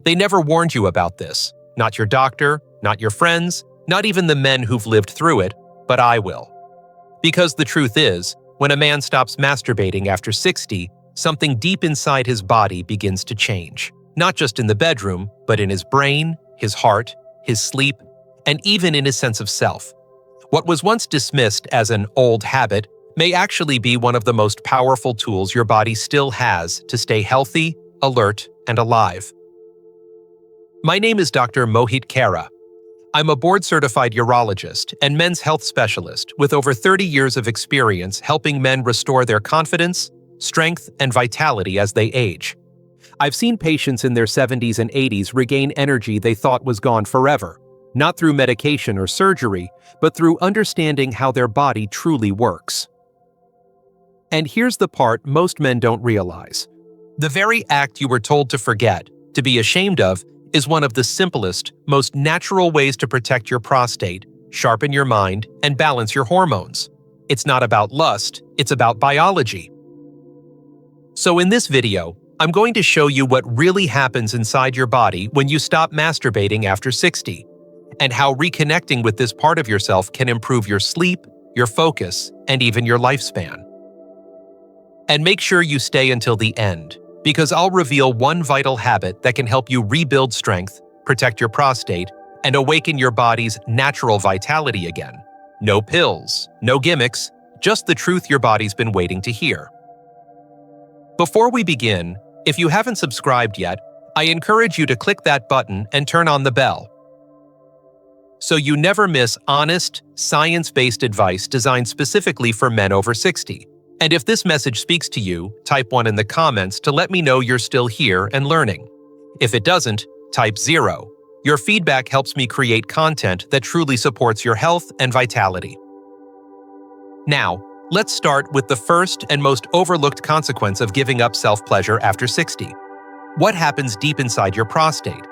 They never warned you about this. Not your doctor, not your friends, not even the men who've lived through it, but I will. Because the truth is, when a man stops masturbating after 60, something deep inside his body begins to change. Not just in the bedroom, but in his brain, his heart, his sleep, and even in his sense of self. What was once dismissed as an old habit may actually be one of the most powerful tools your body still has to stay healthy, alert, and alive. My name is Dr. Mohit Khera. I'm a board-certified urologist and men's health specialist with over 30 years of experience helping men restore their confidence, strength, and vitality as they age. I've seen patients in their 70s and 80s regain energy they thought was gone forever, not through medication or surgery, but through understanding how their body truly works. And here's the part most men don't realize. The very act you were told to forget, to be ashamed of, is one of the simplest, most natural ways to protect your prostate, sharpen your mind, and balance your hormones. It's not about lust, it's about biology. So in this video, I'm going to show you what really happens inside your body when you stop masturbating after 60, and how reconnecting with this part of yourself can improve your sleep, your focus, and even your lifespan. And make sure you stay until the end, because I'll reveal one vital habit that can help you rebuild strength, protect your prostate, and awaken your body's natural vitality again. No pills, no gimmicks, just the truth your body's been waiting to hear. Before we begin, if you haven't subscribed yet, I encourage you to click that button and turn on the bell, so you never miss honest, science-based advice designed specifically for men over 60. And if this message speaks to you, type 1 in the comments to let me know you're still here and learning. If it doesn't, type 0. Your feedback helps me create content that truly supports your health and vitality. Now, let's start with the first and most overlooked consequence of giving up self-pleasure after 60. What happens deep inside your prostate?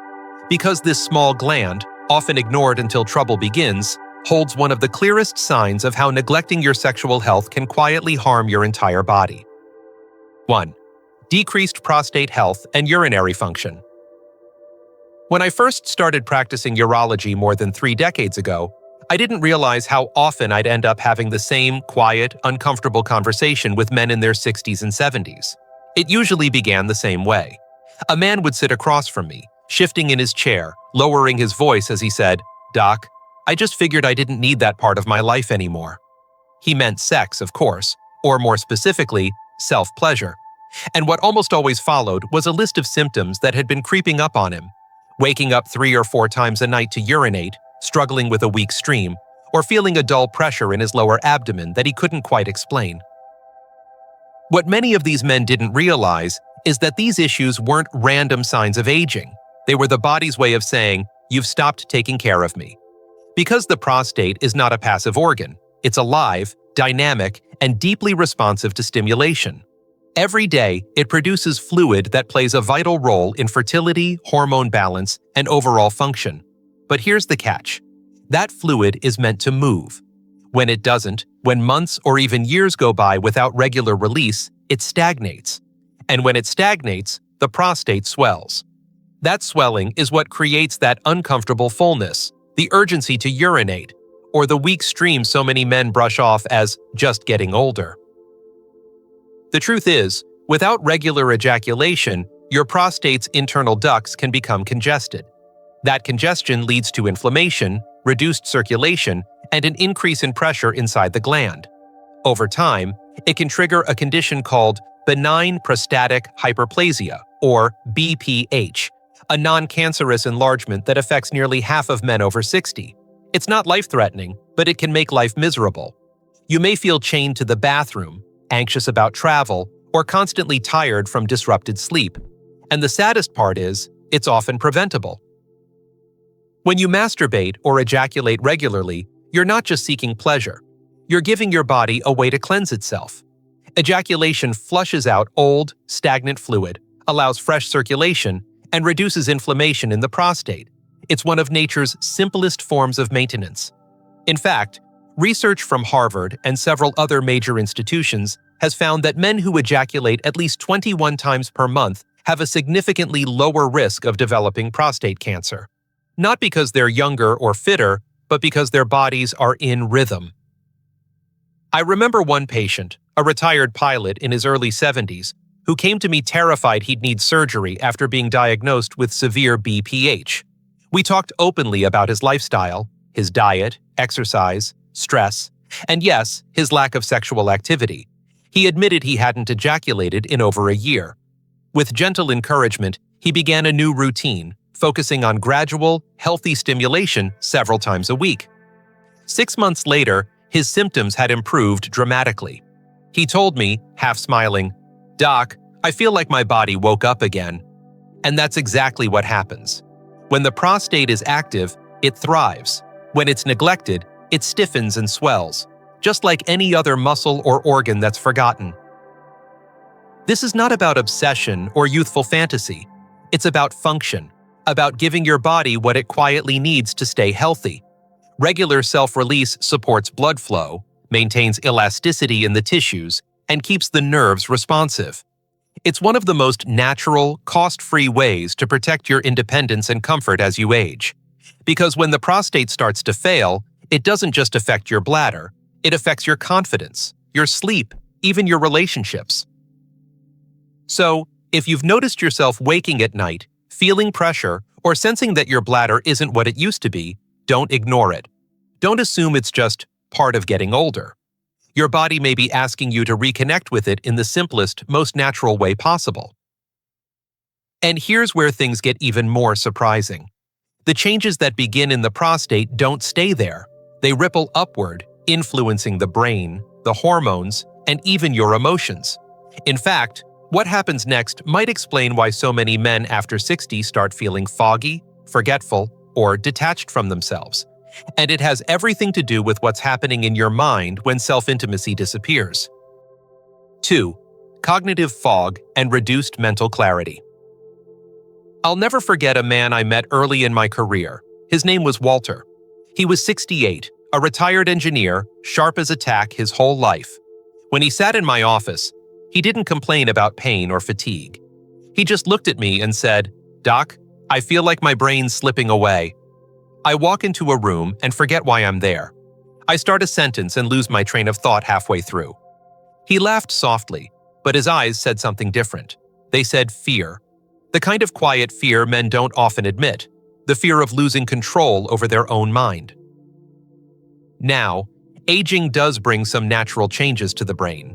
Because this small gland, often ignored until trouble begins, holds one of the clearest signs of how neglecting your sexual health can quietly harm your entire body. 1. Decreased prostate health and urinary function. When I first started practicing urology more than 3 decades ago, I didn't realize how often I'd end up having the same quiet, uncomfortable conversation with men in their 60s and 70s. It usually began the same way. A man would sit across from me, shifting in his chair, lowering his voice as he said, "Doc, I just figured I didn't need that part of my life anymore." He meant sex, of course, or more specifically, self-pleasure. And what almost always followed was a list of symptoms that had been creeping up on him. Waking up 3 or 4 times a night to urinate, struggling with a weak stream, or feeling a dull pressure in his lower abdomen that he couldn't quite explain. What many of these men didn't realize is that these issues weren't random signs of aging. They were the body's way of saying, "You've stopped taking care of me." Because the prostate is not a passive organ, it's alive, dynamic, and deeply responsive to stimulation. Every day, it produces fluid that plays a vital role in fertility, hormone balance, and overall function. But here's the catch. That fluid is meant to move. When it doesn't, when months or even years go by without regular release, it stagnates. And when it stagnates, the prostate swells. That swelling is what creates that uncomfortable fullness, the urgency to urinate, or the weak stream so many men brush off as just getting older. The truth is, without regular ejaculation, your prostate's internal ducts can become congested. That congestion leads to inflammation, reduced circulation, and an increase in pressure inside the gland. Over time, it can trigger a condition called benign prostatic hyperplasia, or BPH, a non-cancerous enlargement that affects nearly half of men over 60. It's not life-threatening, but it can make life miserable. You may feel chained to the bathroom, anxious about travel, or constantly tired from disrupted sleep. And the saddest part is, it's often preventable. When you masturbate or ejaculate regularly, you're not just seeking pleasure. You're giving your body a way to cleanse itself. Ejaculation flushes out old, stagnant fluid, allows fresh circulation, and reduces inflammation in the prostate. It's one of nature's simplest forms of maintenance. In fact, research from Harvard and several other major institutions has found that men who ejaculate at least 21 times per month have a significantly lower risk of developing prostate cancer. Not because they're younger or fitter, but because their bodies are in rhythm. I remember one patient, a retired pilot in his early 70s, who came to me terrified he'd need surgery after being diagnosed with severe BPH. We talked openly about his lifestyle, his diet, exercise, stress, and yes, his lack of sexual activity. He admitted he hadn't ejaculated in over a year. With gentle encouragement, he began a new routine, focusing on gradual, healthy stimulation several times a week. 6 months later, his symptoms had improved dramatically. He told me, half smiling, "Doc, I feel like my body woke up again." And that's exactly what happens. When the prostate is active, it thrives. When it's neglected, it stiffens and swells, just like any other muscle or organ that's forgotten. This is not about obsession or youthful fantasy. It's about function, about giving your body what it quietly needs to stay healthy. Regular self-release supports blood flow, maintains elasticity in the tissues, and keeps the nerves responsive. It's one of the most natural, cost-free ways to protect your independence and comfort as you age. Because when the prostate starts to fail, it doesn't just affect your bladder, it affects your confidence, your sleep, even your relationships. So, if you've noticed yourself waking at night, feeling pressure, or sensing that your bladder isn't what it used to be, don't ignore it. Don't assume it's just part of getting older. Your body may be asking you to reconnect with it in the simplest, most natural way possible. And here's where things get even more surprising. The changes that begin in the prostate don't stay there. They ripple upward, influencing the brain, the hormones, and even your emotions. In fact, what happens next might explain why so many men after 60 start feeling foggy, forgetful, or detached from themselves. And it has everything to do with what's happening in your mind when self-intimacy disappears. 2. Cognitive fog and reduced mental clarity. I'll never forget a man I met early in my career. His name was Walter. He was 68, a retired engineer, sharp as a tack his whole life. When he sat in my office, he didn't complain about pain or fatigue. He just looked at me and said, "Doc, I feel like my brain's slipping away. I walk into a room and forget why I'm there. I start a sentence and lose my train of thought halfway through." He laughed softly, but his eyes said something different. They said fear. The kind of quiet fear men don't often admit, the fear of losing control over their own mind. Now, aging does bring some natural changes to the brain.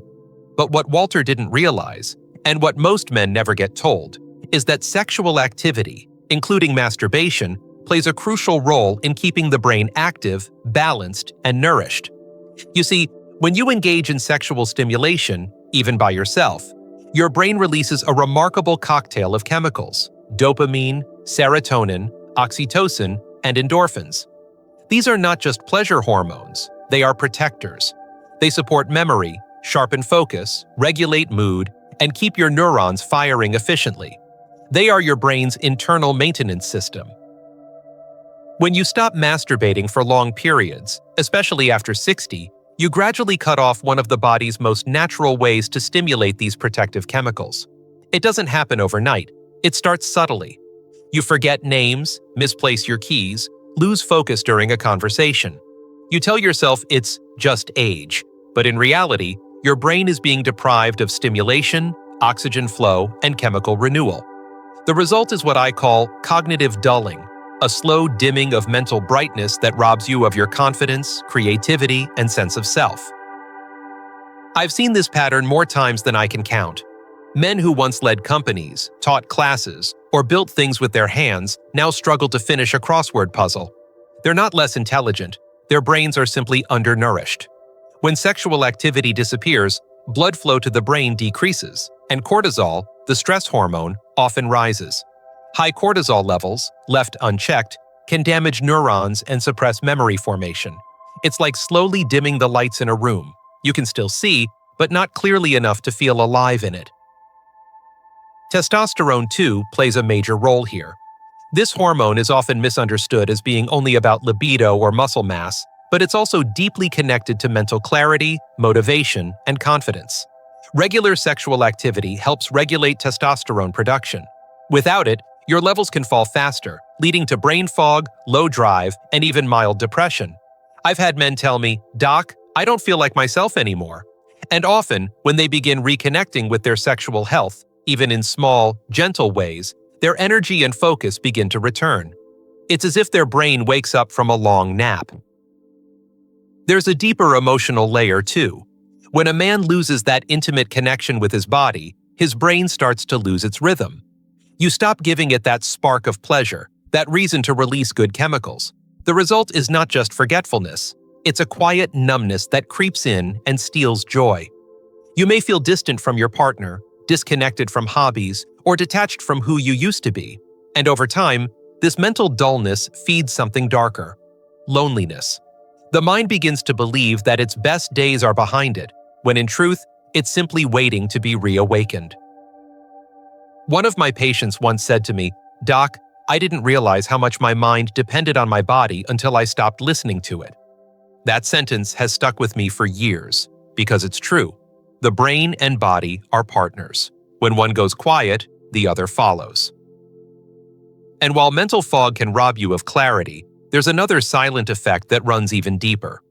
But what Walter didn't realize, and what most men never get told, is that sexual activity, including masturbation, plays a crucial role in keeping the brain active, balanced, and nourished. You see, when you engage in sexual stimulation, even by yourself, your brain releases a remarkable cocktail of chemicals: dopamine, serotonin, oxytocin, and endorphins. These are not just pleasure hormones, they are protectors. They support memory, sharpen focus, regulate mood, and keep your neurons firing efficiently. They are your brain's internal maintenance system. When you stop masturbating for long periods, especially after 60, you gradually cut off one of the body's most natural ways to stimulate these protective chemicals. It doesn't happen overnight. It starts subtly. You forget names, misplace your keys, lose focus during a conversation. You tell yourself it's just age, but in reality, your brain is being deprived of stimulation, oxygen flow, and chemical renewal. The result is what I call cognitive dulling, a slow dimming of mental brightness that robs you of your confidence, creativity, and sense of self. I've seen this pattern more times than I can count. Men who once led companies, taught classes, or built things with their hands now struggle to finish a crossword puzzle. They're not less intelligent, their brains are simply undernourished. When sexual activity disappears, blood flow to the brain decreases, and cortisol, the stress hormone, often rises. High cortisol levels, left unchecked, can damage neurons and suppress memory formation. It's like slowly dimming the lights in a room. You can still see, but not clearly enough to feel alive in it. Testosterone, too, plays a major role here. This hormone is often misunderstood as being only about libido or muscle mass, but it's also deeply connected to mental clarity, motivation, and confidence. Regular sexual activity helps regulate testosterone production. Without it, your levels can fall faster, leading to brain fog, low drive, and even mild depression. I've had men tell me, "Doc, I don't feel like myself anymore." And often, when they begin reconnecting with their sexual health, even in small, gentle ways, their energy and focus begin to return. It's as if their brain wakes up from a long nap. There's a deeper emotional layer, too. When a man loses that intimate connection with his body, his brain starts to lose its rhythm. You stop giving it that spark of pleasure, that reason to release good chemicals. The result is not just forgetfulness. It's a quiet numbness that creeps in and steals joy. You may feel distant from your partner, disconnected from hobbies, or detached from who you used to be. And over time, this mental dullness feeds something darker: loneliness. The mind begins to believe that its best days are behind it, when in truth, it's simply waiting to be reawakened. One of my patients once said to me, "Doc, I didn't realize how much my mind depended on my body until I stopped listening to it." That sentence has stuck with me for years, because it's true. The brain and body are partners. When one goes quiet, the other follows. And while mental fog can rob you of clarity, there's another silent effect that runs even deeper.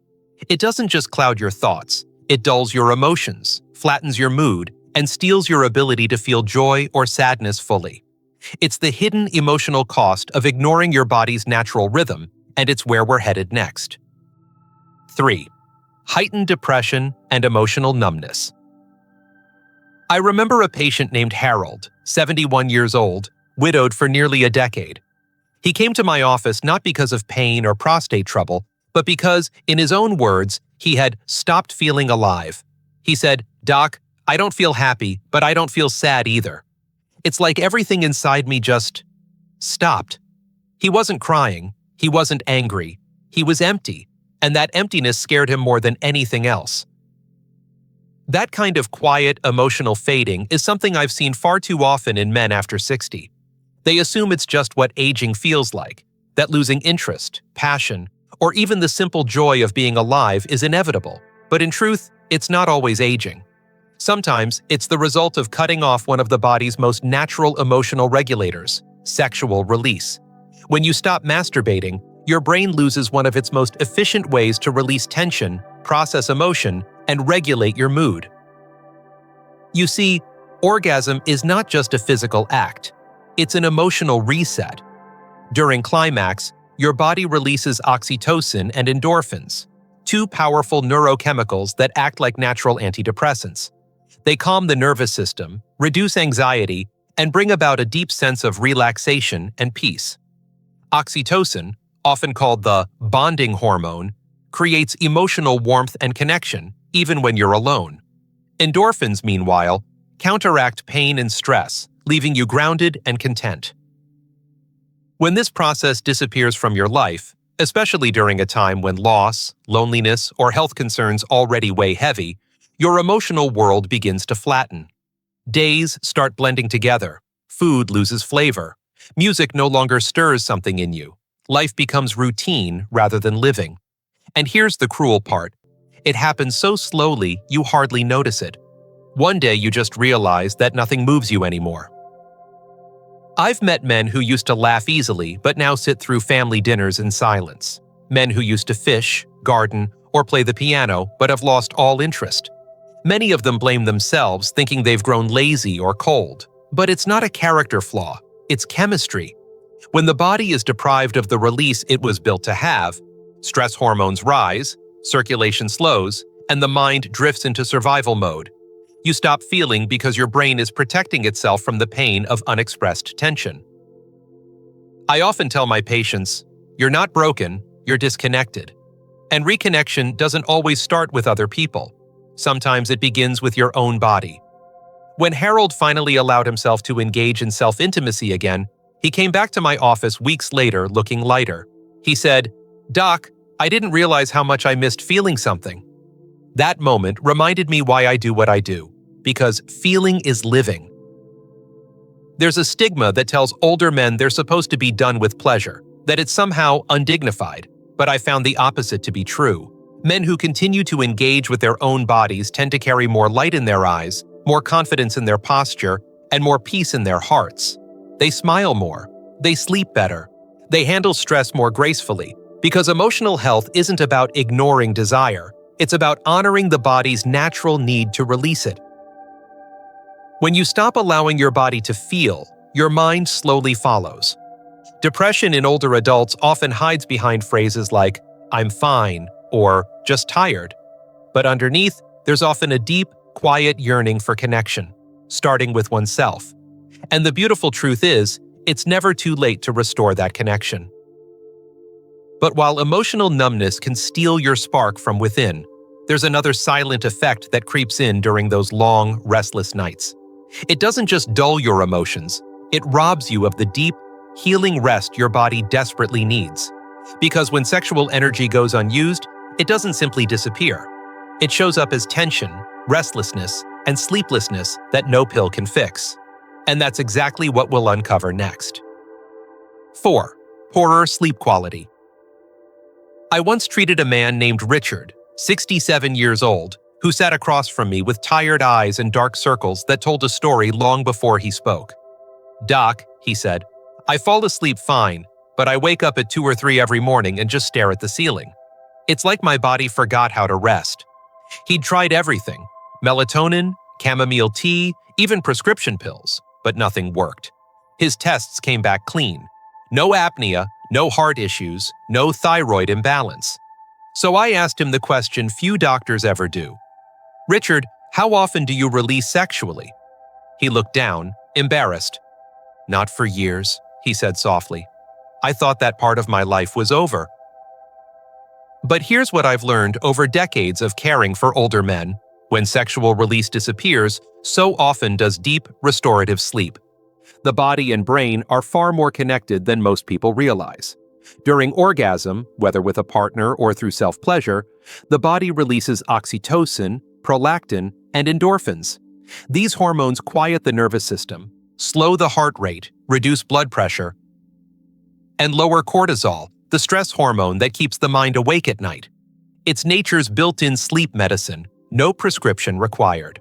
It doesn't just cloud your thoughts, it dulls your emotions, flattens your mood, and steals your ability to feel joy or sadness fully. It's the hidden emotional cost of ignoring your body's natural rhythm, and it's where we're headed next. 3. Heightened depression and emotional numbness. I remember a patient named Harold, 71 years old, widowed for nearly a decade. He came to my office not because of pain or prostate trouble, but because, in his own words, he had stopped feeling alive. He said, "Doc, I don't feel happy, but I don't feel sad either. It's like everything inside me just stopped." He wasn't crying, he wasn't angry, he was empty, and that emptiness scared him more than anything else. That kind of quiet, emotional fading is something I've seen far too often in men after 60. They assume it's just what aging feels like, that losing interest, passion, or even the simple joy of being alive is inevitable. But in truth, it's not always aging. Sometimes it's the result of cutting off one of the body's most natural emotional regulators, sexual release. When you stop masturbating, your brain loses one of its most efficient ways to release tension, process emotion, and regulate your mood. You see, orgasm is not just a physical act. It's an emotional reset. During climax, your body releases oxytocin and endorphins, two powerful neurochemicals that act like natural antidepressants. They calm the nervous system, reduce anxiety, and bring about a deep sense of relaxation and peace. Oxytocin, often called the bonding hormone, creates emotional warmth and connection, even when you're alone. Endorphins, meanwhile, counteract pain and stress, leaving you grounded and content. When this process disappears from your life, especially during a time when loss, loneliness, or health concerns already weigh heavy, your emotional world begins to flatten. Days start blending together, food loses flavor, music no longer stirs something in you, life becomes routine rather than living. And here's the cruel part. It happens so slowly you hardly notice it. One day you just realize that nothing moves you anymore. I've met men who used to laugh easily but now sit through family dinners in silence. Men who used to fish, garden, or play the piano but have lost all interest. Many of them blame themselves, thinking they've grown lazy or cold. But it's not a character flaw, it's chemistry. When the body is deprived of the release it was built to have, stress hormones rise, circulation slows, and the mind drifts into survival mode. You stop feeling because your brain is protecting itself from the pain of unexpressed tension. I often tell my patients, "You're not broken, you're disconnected." And reconnection doesn't always start with other people. Sometimes it begins with your own body. When Harold finally allowed himself to engage in self-intimacy again, he came back to my office weeks later looking lighter. He said, "Doc, I didn't realize how much I missed feeling something." That moment reminded me why I do what I do, because feeling is living. There's a stigma that tells older men they're supposed to be done with pleasure, that it's somehow undignified, but I found the opposite to be true. Men who continue to engage with their own bodies tend to carry more light in their eyes, more confidence in their posture, and more peace in their hearts. They smile more. They sleep better. They handle stress more gracefully, because emotional health isn't about ignoring desire. It's about honoring the body's natural need to release it. When you stop allowing your body to feel, your mind slowly follows. Depression in older adults often hides behind phrases like, "I'm fine," or "just tired." But underneath, there's often a deep, quiet yearning for connection, starting with oneself. And the beautiful truth is, it's never too late to restore that connection. But while emotional numbness can steal your spark from within, there's another silent effect that creeps in during those long, restless nights. It doesn't just dull your emotions, it robs you of the deep, healing rest your body desperately needs. Because when sexual energy goes unused, it doesn't simply disappear. It shows up as tension, restlessness, and sleeplessness that no pill can fix. And that's exactly what we'll uncover next. 4. Poorer sleep quality. I once treated a man named Richard, 67 years old, who sat across from me with tired eyes and dark circles that told a story long before he spoke. "Doc," he said, "I fall asleep fine, but I wake up at 2 or 3 every morning and just stare at the ceiling. It's like my body forgot how to rest." He'd tried everything: melatonin, chamomile tea, even prescription pills, but nothing worked. His tests came back clean. No apnea, no heart issues, no thyroid imbalance. So I asked him the question few doctors ever do. "Richard, how often do you release sexually?" He looked down, embarrassed. "Not for years," he said softly. "I thought that part of my life was over." But here's what I've learned over decades of caring for older men. When sexual release disappears, so often does deep, restorative sleep. The body and brain are far more connected than most people realize. During orgasm, whether with a partner or through self-pleasure, the body releases oxytocin, prolactin, and endorphins. These hormones quiet the nervous system, slow the heart rate, reduce blood pressure, and lower cortisol, the stress hormone that keeps the mind awake at night. It's nature's built-in sleep medicine, no prescription required.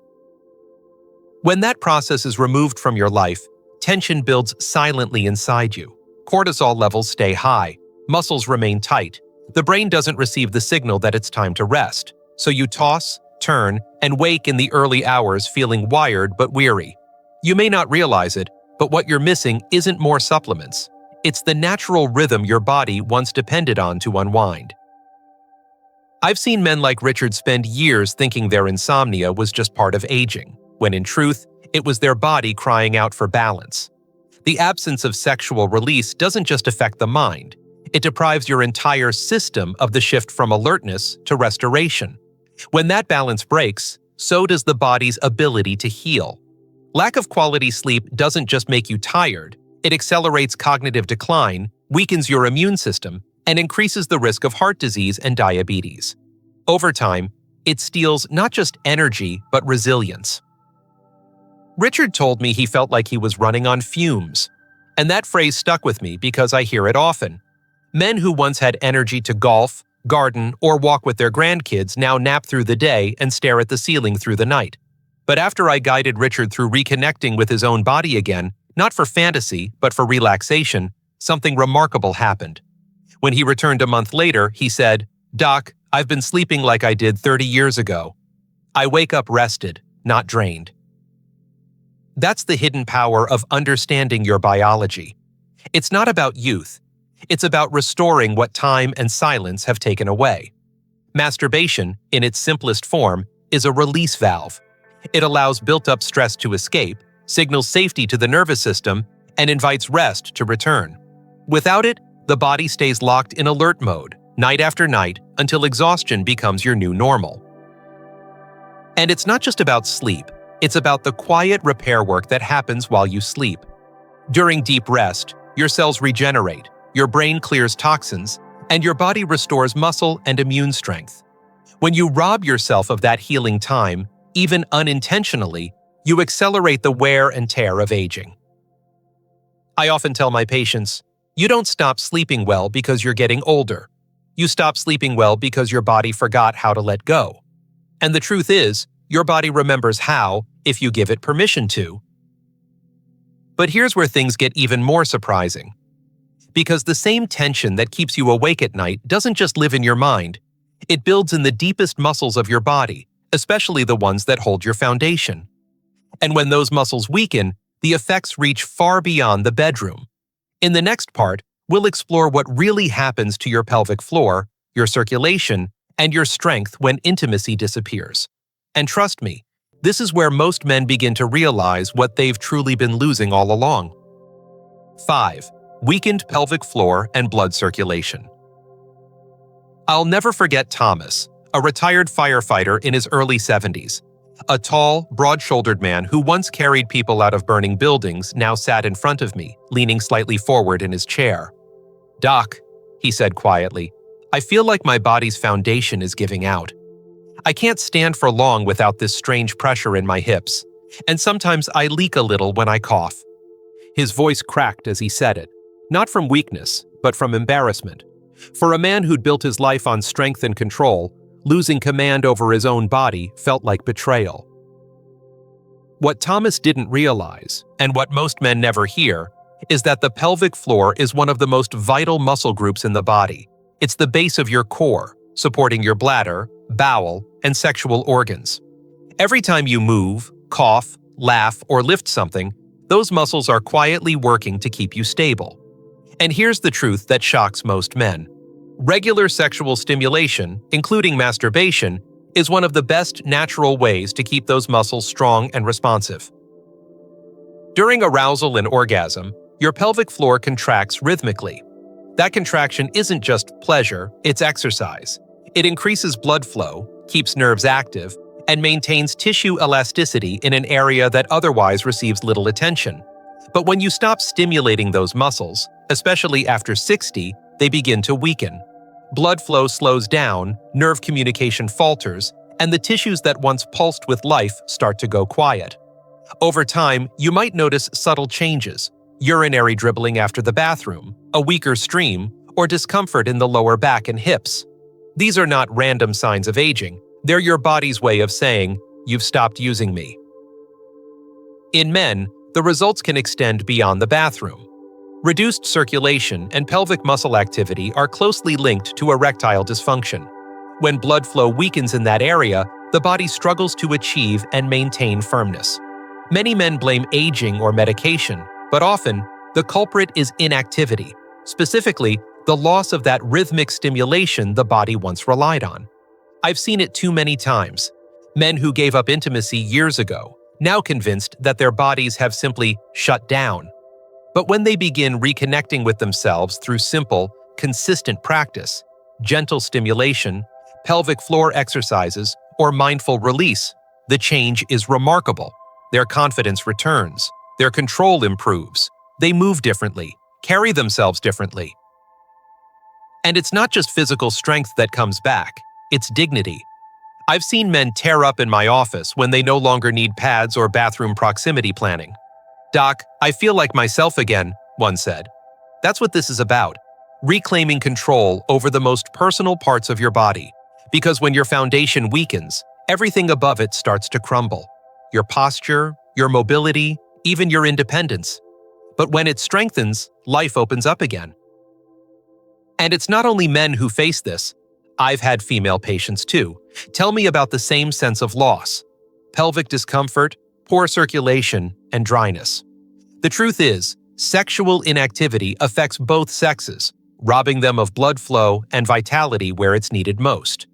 When that process is removed from your life, tension builds silently inside you. Cortisol levels stay high, muscles remain tight, the brain doesn't receive the signal that it's time to rest, so you toss, turn, and wake in the early hours feeling wired but weary. You may not realize it, but what you're missing isn't more supplements. It's the natural rhythm your body once depended on to unwind. I've seen men like Richard spend years thinking their insomnia was just part of aging, when in truth, it was their body crying out for balance. The absence of sexual release doesn't just affect the mind. It deprives your entire system of the shift from alertness to restoration. When that balance breaks, so does the body's ability to heal. Lack of quality sleep doesn't just make you tired, it accelerates cognitive decline, weakens your immune system, and increases the risk of heart disease and diabetes. Over time, it steals not just energy, but resilience. Richard told me he felt like he was running on fumes, and that phrase stuck with me because I hear it often. Men who once had energy to golf, garden, or walk with their grandkids now nap through the day and stare at the ceiling through the night. But after I guided Richard through reconnecting with his own body again, not for fantasy, but for relaxation, something remarkable happened. When he returned a month later, he said, "Doc, I've been sleeping like I did 30 years ago. I wake up rested, not drained." That's the hidden power of understanding your biology. It's not about youth. It's about restoring what time and silence have taken away. Masturbation, in its simplest form, is a release valve. It allows built-up stress to escape, signals safety to the nervous system, and invites rest to return. Without it, the body stays locked in alert mode, night after night, until exhaustion becomes your new normal. And it's not just about sleep. It's about the quiet repair work that happens while you sleep. During deep rest, your cells regenerate, your brain clears toxins, and your body restores muscle and immune strength. When you rob yourself of that healing time, even unintentionally, you accelerate the wear and tear of aging. I often tell my patients, you don't stop sleeping well because you're getting older. You stop sleeping well because your body forgot how to let go. And the truth is, your body remembers how, if you give it permission to. But here's where things get even more surprising. Because the same tension that keeps you awake at night doesn't just live in your mind. It builds in the deepest muscles of your body, especially the ones that hold your foundation. And when those muscles weaken, the effects reach far beyond the bedroom. In the next part, we'll explore what really happens to your pelvic floor, your circulation, and your strength when intimacy disappears. And trust me, this is where most men begin to realize what they've truly been losing all along. 5. Weakened pelvic floor and blood circulation. I'll never forget Thomas, a retired firefighter in his early 70s. A tall, broad-shouldered man who once carried people out of burning buildings now sat in front of me, leaning slightly forward in his chair. "Doc," he said quietly, "I feel like my body's foundation is giving out. I can't stand for long without this strange pressure in my hips, and sometimes I leak a little when I cough." His voice cracked as he said it, not from weakness, but from embarrassment. For a man who'd built his life on strength and control, losing command over his own body felt like betrayal. What Thomas didn't realize, and what most men never hear, is that the pelvic floor is one of the most vital muscle groups in the body. It's the base of your core, supporting your bladder, bowel, and sexual organs. Every time you move, cough, laugh, or lift something, those muscles are quietly working to keep you stable. And here's the truth that shocks most men. Regular sexual stimulation, including masturbation, is one of the best natural ways to keep those muscles strong and responsive. During arousal and orgasm, your pelvic floor contracts rhythmically. That contraction isn't just pleasure, it's exercise. It increases blood flow, keeps nerves active, and maintains tissue elasticity in an area that otherwise receives little attention. But when you stop stimulating those muscles, especially after 60, they begin to weaken. Blood flow slows down, nerve communication falters, and the tissues that once pulsed with life start to go quiet. Over time, you might notice subtle changes: urinary dribbling after the bathroom, a weaker stream, or discomfort in the lower back and hips. These are not random signs of aging. They're your body's way of saying, "You've stopped using me." In men, the results can extend beyond the bathroom. Reduced circulation and pelvic muscle activity are closely linked to erectile dysfunction. When blood flow weakens in that area, the body struggles to achieve and maintain firmness. Many men blame aging or medication, but often, the culprit is inactivity, specifically, the loss of that rhythmic stimulation the body once relied on. I've seen it too many times. Men who gave up intimacy years ago, now convinced that their bodies have simply shut down. But when they begin reconnecting with themselves through simple, consistent practice, gentle stimulation, pelvic floor exercises, or mindful release, the change is remarkable. Their confidence returns, their control improves, they move differently, carry themselves differently. And it's not just physical strength that comes back, it's dignity. I've seen men tear up in my office when they no longer need pads or bathroom proximity planning. "Doc, I feel like myself again," one said. That's what this is about, reclaiming control over the most personal parts of your body. Because when your foundation weakens, everything above it starts to crumble. Your posture, your mobility, even your independence. But when it strengthens, life opens up again. And it's not only men who face this. I've had female patients too. Tell me about the same sense of loss: pelvic discomfort, poor circulation, and dryness. The truth is, sexual inactivity affects both sexes, robbing them of blood flow and vitality where it's needed most.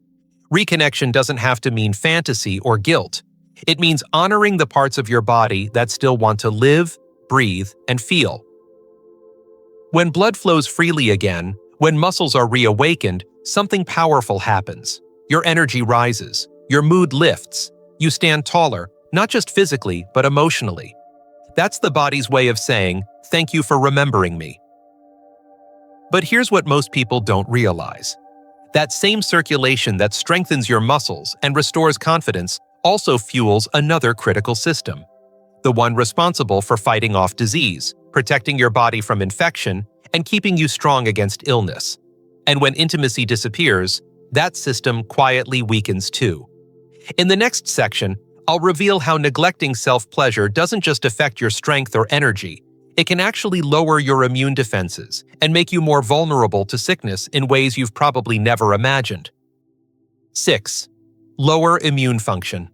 Reconnection doesn't have to mean fantasy or guilt. It means honoring the parts of your body that still want to live, breathe, and feel. When blood flows freely again, when muscles are reawakened, something powerful happens. Your energy rises, your mood lifts, you stand taller, not just physically, but emotionally. That's the body's way of saying, "Thank you for remembering me." But here's what most people don't realize. That same circulation that strengthens your muscles and restores confidence also fuels another critical system, the one responsible for fighting off disease, protecting your body from infection, and keeping you strong against illness. And when intimacy disappears, that system quietly weakens too. In the next section, I'll reveal how neglecting self-pleasure doesn't just affect your strength or energy, it can actually lower your immune defenses and make you more vulnerable to sickness in ways you've probably never imagined. 6. Lower immune function.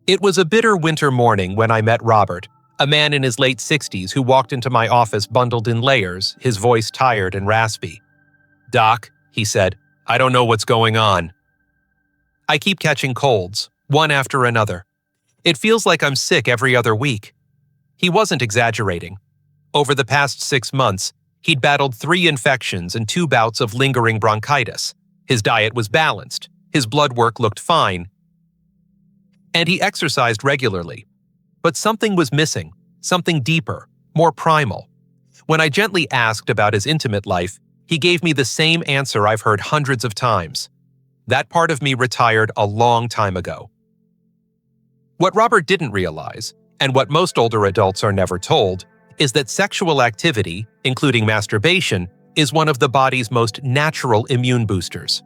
It was a bitter winter morning when I met Robert, a man in his late 60s who walked into my office bundled in layers, his voice tired and raspy. "Doc," he said, "I don't know what's going on. I keep catching colds, one after another. It feels like I'm sick every other week." He wasn't exaggerating. Over the past 6 months, he'd battled 3 infections and 2 bouts of lingering bronchitis. His diet was balanced, his blood work looked fine, and he exercised regularly. But something was missing, something deeper, more primal. When I gently asked about his intimate life, he gave me the same answer I've heard hundreds of times. That part of me retired a long time ago. What Robert didn't realize, and what most older adults are never told, is that sexual activity, including masturbation, is one of the body's most natural immune boosters.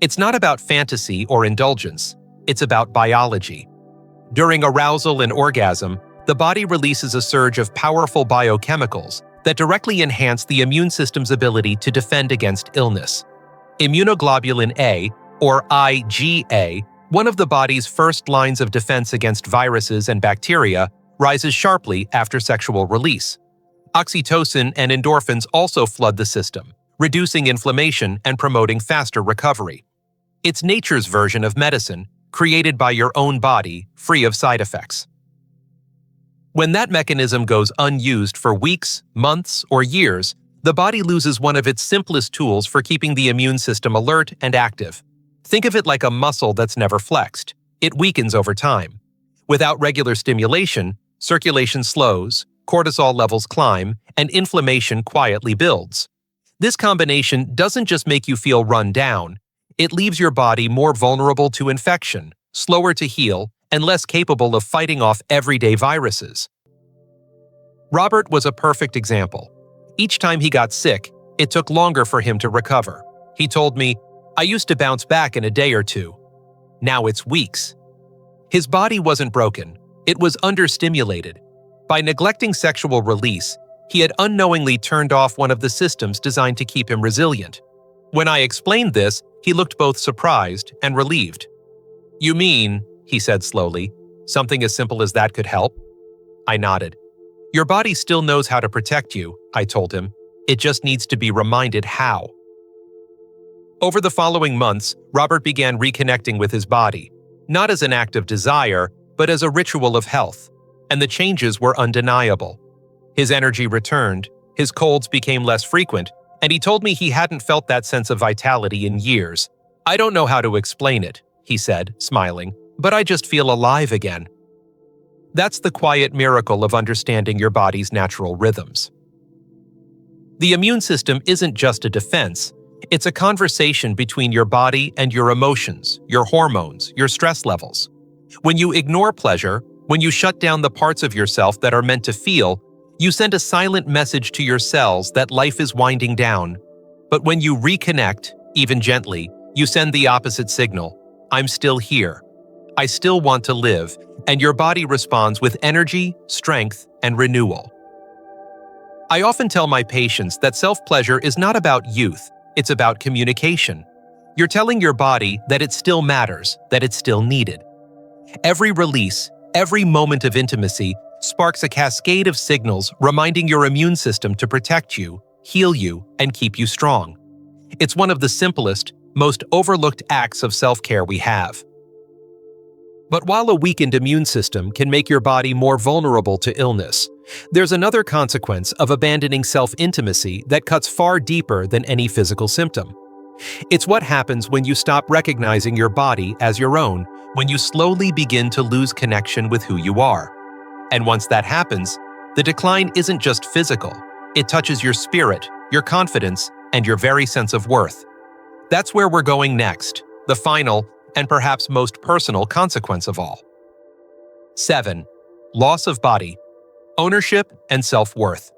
It's not about fantasy or indulgence, it's about biology. During arousal and orgasm, the body releases a surge of powerful biochemicals that directly enhance the immune system's ability to defend against illness. Immunoglobulin A, or IgA, one of the body's first lines of defense against viruses and bacteria, rises sharply after sexual release. Oxytocin and endorphins also flood the system, reducing inflammation and promoting faster recovery. It's nature's version of medicine, created by your own body, free of side effects. When that mechanism goes unused for weeks, months, or years, the body loses one of its simplest tools for keeping the immune system alert and active. Think of it like a muscle that's never flexed. It weakens over time. Without regular stimulation, circulation slows, cortisol levels climb, and inflammation quietly builds. This combination doesn't just make you feel run down, it leaves your body more vulnerable to infection, slower to heal, and less capable of fighting off everyday viruses. Robert was a perfect example. Each time he got sick, it took longer for him to recover. He told me, "I used to bounce back in a day or 2. Now it's weeks." His body wasn't broken, it was understimulated. By neglecting sexual release, he had unknowingly turned off one of the systems designed to keep him resilient. When I explained this, he looked both surprised and relieved. "You mean," he said slowly, "something as simple as that could help?" I nodded. "Your body still knows how to protect you," I told him. "It just needs to be reminded how." Over the following months, Robert began reconnecting with his body, not as an act of desire, but as a ritual of health, and the changes were undeniable. His energy returned, his colds became less frequent, and he told me he hadn't felt that sense of vitality in years. "I don't know how to explain it," he said, smiling, "but I just feel alive again." That's the quiet miracle of understanding your body's natural rhythms. The immune system isn't just a defense, it's a conversation between your body and your emotions, your hormones, your stress levels. When you ignore pleasure, when you shut down the parts of yourself that are meant to feel, you send a silent message to your cells that life is winding down. But when you reconnect, even gently, you send the opposite signal. "I'm still here. I still want to live," and your body responds with energy, strength, and renewal. I often tell my patients that self-pleasure is not about youth, it's about communication. You're telling your body that it still matters, that it's still needed. Every release, every moment of intimacy sparks a cascade of signals reminding your immune system to protect you, heal you, and keep you strong. It's one of the simplest, most overlooked acts of self-care we have. But while a weakened immune system can make your body more vulnerable to illness, there's another consequence of abandoning self-intimacy that cuts far deeper than any physical symptom. It's what happens when you stop recognizing your body as your own, when you slowly begin to lose connection with who you are. And once that happens, the decline isn't just physical, it touches your spirit, your confidence, and your very sense of worth. That's where we're going next, the final, and perhaps most personal consequence of all. 7. Loss of body, ownership, and self-worth.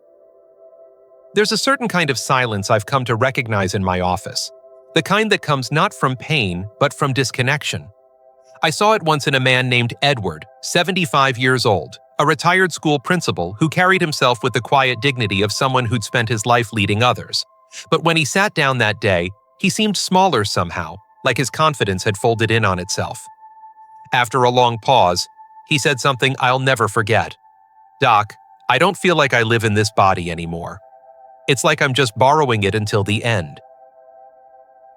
There's a certain kind of silence I've come to recognize in my office, the kind that comes not from pain, but from disconnection. I saw it once in a man named Edward, 75 years old, a retired school principal who carried himself with the quiet dignity of someone who'd spent his life leading others. But when he sat down that day, he seemed smaller somehow, like his confidence had folded in on itself. After a long pause, he said something I'll never forget. "Doc, I don't feel like I live in this body anymore. It's like I'm just borrowing it until the end."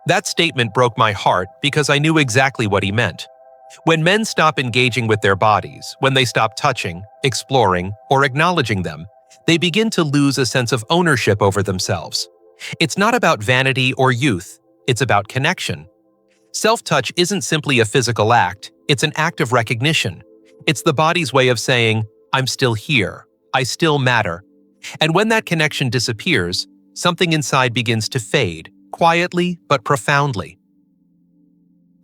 That statement broke my heart because I knew exactly what he meant. When men stop engaging with their bodies, when they stop touching, exploring, or acknowledging them, they begin to lose a sense of ownership over themselves. It's not about vanity or youth, it's about connection. Self-touch isn't simply a physical act, it's an act of recognition. It's the body's way of saying, "I'm still here, I still matter." And when that connection disappears, something inside begins to fade, quietly but profoundly.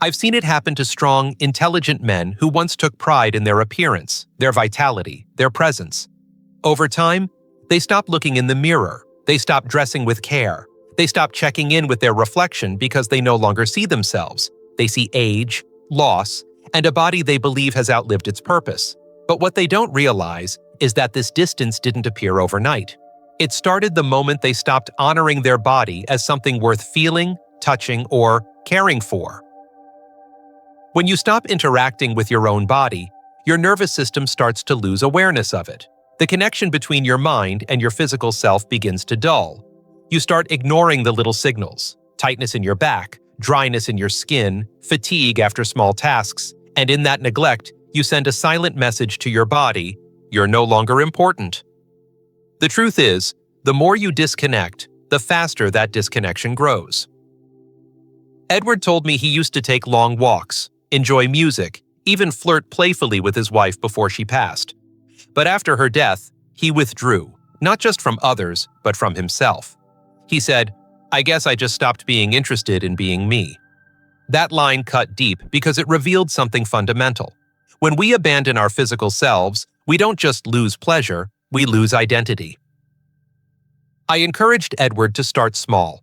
I've seen it happen to strong, intelligent men who once took pride in their appearance, their vitality, their presence. Over time, they stop looking in the mirror, they stop dressing with care, they stop checking in with their reflection because they no longer see themselves. They see age, loss, and a body they believe has outlived its purpose. But what they don't realize is that this distance didn't appear overnight. It started the moment they stopped honoring their body as something worth feeling, touching, or caring for. When you stop interacting with your own body, your nervous system starts to lose awareness of it. The connection between your mind and your physical self begins to dull. You start ignoring the little signals: tightness in your back, dryness in your skin, fatigue after small tasks, and in that neglect, you send a silent message to your body: you're no longer important. The truth is, the more you disconnect, the faster that disconnection grows. Edward told me he used to take long walks, enjoy music, even flirt playfully with his wife before she passed. But after her death, he withdrew, not just from others, but from himself. He said, "I guess I just stopped being interested in being me." That line cut deep because it revealed something fundamental. When we abandon our physical selves, we don't just lose pleasure, we lose identity. I encouraged Edward to start small.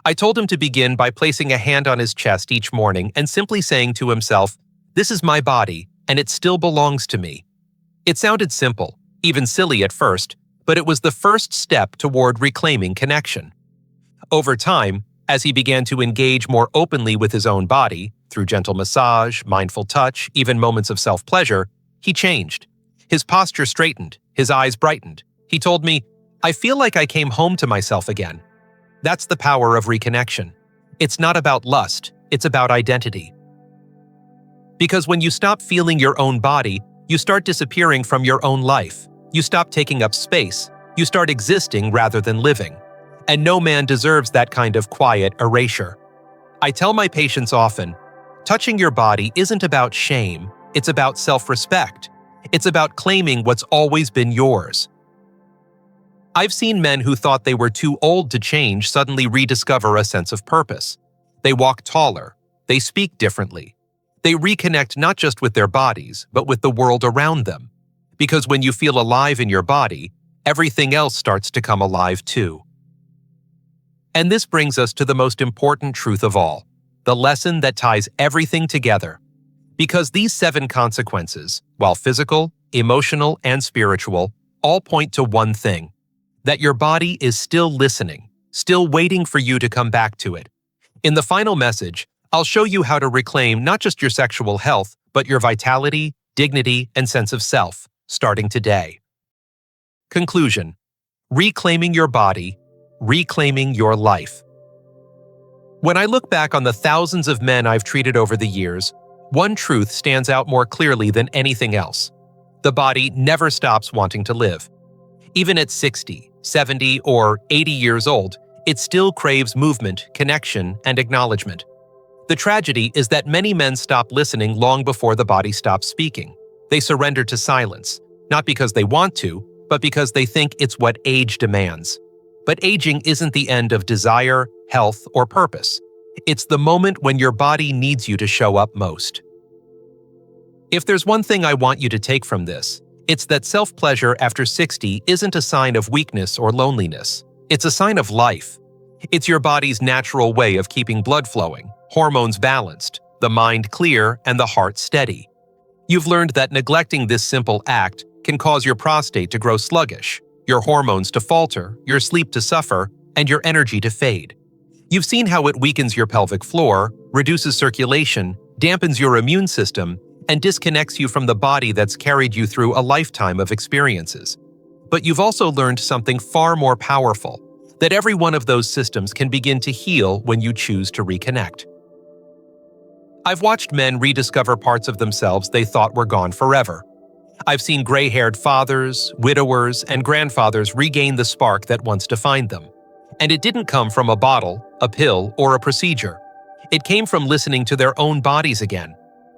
I told him to begin by placing a hand on his chest each morning and simply saying to himself, "This is my body, and it still belongs to me." It sounded simple, even silly at first, but it was the first step toward reclaiming connection. Over time, as he began to engage more openly with his own body, through gentle massage, mindful touch, even moments of self-pleasure, he changed. His posture straightened, his eyes brightened. He told me, "I feel like I came home to myself again." That's the power of reconnection. It's not about lust, it's about identity. Because when you stop feeling your own body, you start disappearing from your own life. You stop taking up space. You start existing rather than living. And no man deserves that kind of quiet erasure. I tell my patients often, touching your body isn't about shame, it's about self-respect. It's about claiming what's always been yours. I've seen men who thought they were too old to change suddenly rediscover a sense of purpose. They walk taller. They speak differently. They reconnect not just with their bodies, but with the world around them. Because when you feel alive in your body, everything else starts to come alive too. And this brings us to the most important truth of all, the lesson that ties everything together. Because these 7 consequences, while physical, emotional, and spiritual, all point to one thing: that your body is still listening, still waiting for you to come back to it. In the final message, I'll show you how to reclaim not just your sexual health, but your vitality, dignity, and sense of self, starting today. Conclusion: reclaiming your body, reclaiming your life. When I look back on the thousands of men I've treated over the years, one truth stands out more clearly than anything else. The body never stops wanting to live. Even at 60, 70, or 80 years old, it still craves movement, connection, and acknowledgement. The tragedy is that many men stop listening long before the body stops speaking. They surrender to silence, not because they want to, but because they think it's what age demands. But aging isn't the end of desire, health, or purpose. It's the moment when your body needs you to show up most. If there's one thing I want you to take from this, it's that self-pleasure after 60 isn't a sign of weakness or loneliness. It's a sign of life. It's your body's natural way of keeping blood flowing, hormones balanced, the mind clear, and the heart steady. You've learned that neglecting this simple act can cause your prostate to grow sluggish, your hormones to falter, your sleep to suffer, and your energy to fade. You've seen how it weakens your pelvic floor, reduces circulation, dampens your immune system, and disconnects you from the body that's carried you through a lifetime of experiences. But you've also learned something far more powerful, that every one of those systems can begin to heal when you choose to reconnect. I've watched men rediscover parts of themselves they thought were gone forever. I've seen gray-haired fathers, widowers, and grandfathers regain the spark that once defined them. And it didn't come from a bottle, a pill, or a procedure. It came from listening to their own bodies again.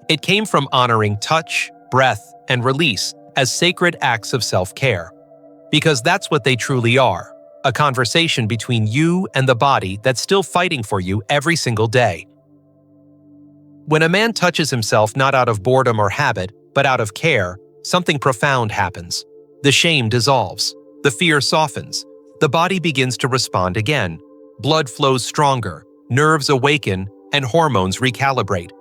It came from honoring touch, breath, and release as sacred acts of self-care. Because that's what they truly are, a conversation between you and the body that's still fighting for you every single day. When a man touches himself not out of boredom or habit, but out of care, something profound happens. The shame dissolves. The fear softens. The body begins to respond again. Blood flows stronger, nerves awaken, and hormones recalibrate.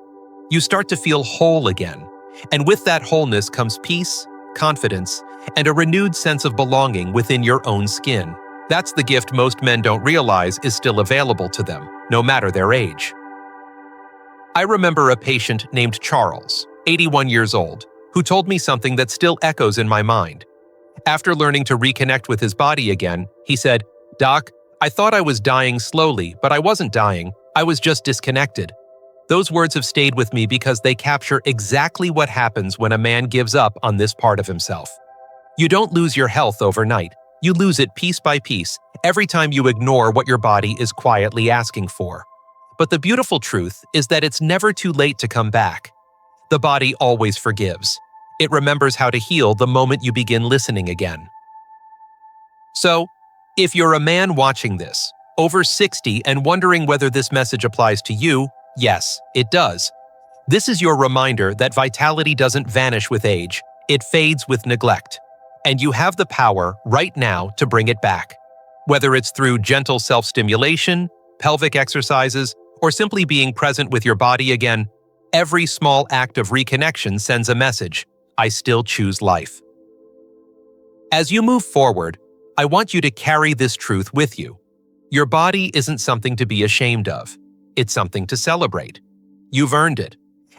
You start to feel whole again. And with that wholeness comes peace, confidence, and a renewed sense of belonging within your own skin. That's the gift most men don't realize is still available to them, no matter their age. I remember a patient named Charles, 81 years old, who told me something that still echoes in my mind. After learning to reconnect with his body again, he said, "Doc, I thought I was dying slowly, but I wasn't dying. I was just disconnected." Those words have stayed with me because they capture exactly what happens when a man gives up on this part of himself. You don't lose your health overnight. You lose it piece by piece every time you ignore what your body is quietly asking for. But the beautiful truth is that it's never too late to come back. The body always forgives. It remembers how to heal the moment you begin listening again. So, if you're a man watching this, over 60 and wondering whether this message applies to you, yes, it does. This is your reminder that vitality doesn't vanish with age, it fades with neglect. And you have the power right now to bring it back. Whether it's through gentle self-stimulation, pelvic exercises, or simply being present with your body again, every small act of reconnection sends a message: I still choose life. As you move forward, I want you to carry this truth with you. Your body isn't something to be ashamed of. It's something to celebrate. You've earned it.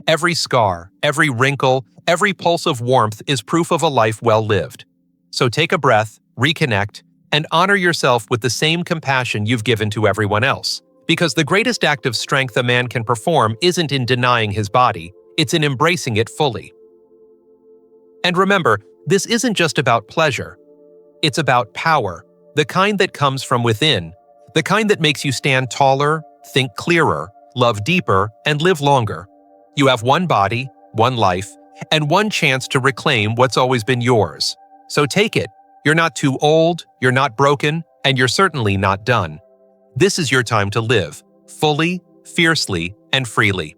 Every scar, every wrinkle, every pulse of warmth is proof of a life well lived. So take a breath, reconnect, and honor yourself with the same compassion you've given to everyone else. Because the greatest act of strength a man can perform isn't in denying his body, it's in embracing it fully. And remember, this isn't just about pleasure. It's about power, the kind that comes from within, the kind that makes you stand taller, think clearer, love deeper, and live longer. You have one body, one life, and one chance to reclaim what's always been yours. So take it. You're not too old, you're not broken, and you're certainly not done. This is your time to live, fully, fiercely, and freely.